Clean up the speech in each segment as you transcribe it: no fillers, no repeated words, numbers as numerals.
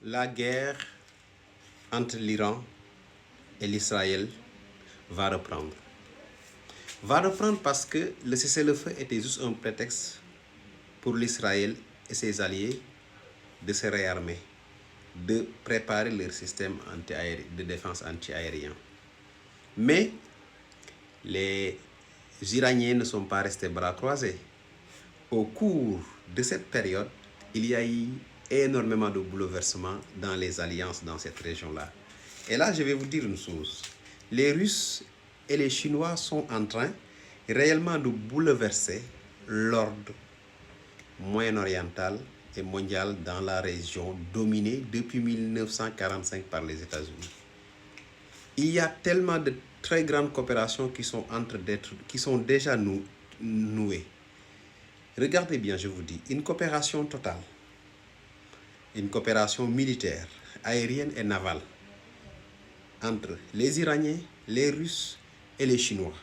La guerre entre l'Iran et l'Israël va reprendre. Va reprendre parce que le cessez-le-feu était juste un prétexte pour l'Israël et ses alliés de se réarmer, de préparer leur système de défense antiaérien. Mais les Iraniens ne sont pas restés bras croisés. Au cours de cette période, il y a eu énormément de bouleversements dans les alliances dans cette région-là. Et là, je vais vous dire une chose. Les Russes et les Chinois sont en train réellement de bouleverser l'ordre moyen-oriental et mondial dans la région dominée depuis 1945 par les États-Unis. Il y a tellement de très grandes coopérations qui sont déjà nouées. Regardez bien, je vous dis, une coopération totale, une coopération militaire, aérienne et navale entre les Iraniens, les Russes et les Chinois.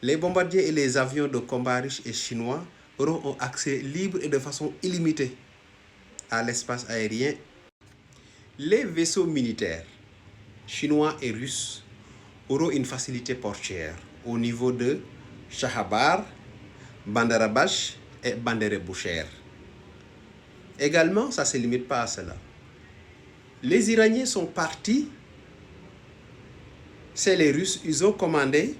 Les bombardiers et les avions de combat russes et chinois auront un accès libre et de façon illimitée à l'espace aérien. Les vaisseaux militaires chinois et russes auront une facilité portuaire au niveau de Shahabar, Bandar Abbas et Bandar Boucher. Également, ça ne se limite pas à cela. Les Iraniens sont partis, c'est les Russes, ils ont commandé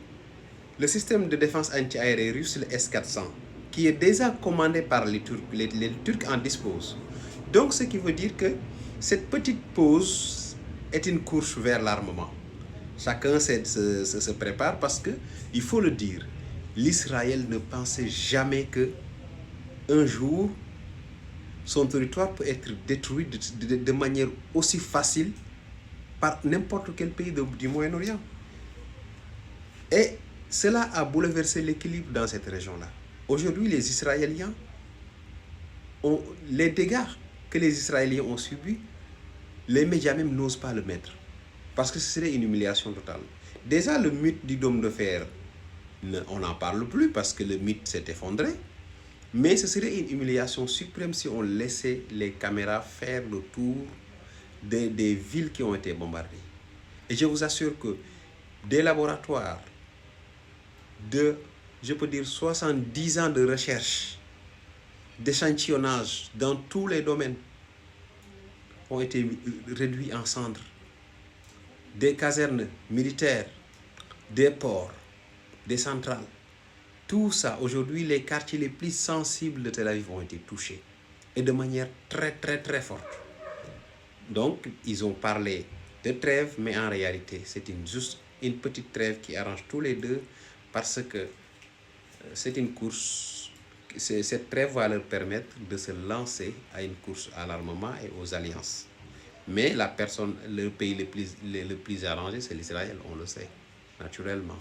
le système de défense antiaérien russe, le S-400, qui est déjà commandé par les Turcs. Les Turcs en disposent. Donc, ce qui veut dire que cette petite pause est une course vers l'armement. Chacun se prépare parce que, il faut le dire, l'Israël ne pensait jamais que un jour, son territoire peut être détruit de manière aussi facile par n'importe quel pays du Moyen-Orient. Et cela a bouleversé l'équilibre dans cette région-là. Aujourd'hui, les Israéliens les dégâts que les Israéliens ont subis, les médias même n'osent pas le mettre. Parce que ce serait une humiliation totale. Déjà, le mythe du dôme de fer, on n'en parle plus parce que le mythe s'est effondré. Mais ce serait une humiliation suprême si on laissait les caméras faire le tour des villes qui ont été bombardées. Et je vous assure que des laboratoires de, je peux dire, 70 ans de recherche, d'échantillonnage dans tous les domaines ont été réduits en cendres. Des casernes militaires, des ports, des centrales. Tout ça, aujourd'hui, les quartiers les plus sensibles de Tel Aviv ont été touchés. Et de manière très forte. Donc, ils ont parlé de trêve, mais en réalité, c'est juste une petite trêve qui arrange tous les deux parce que c'est une course. Cette trêve va leur permettre de se lancer à une course à l'armement et aux alliances. Mais le pays le plus arrangé, c'est l'Israël, on le sait, naturellement.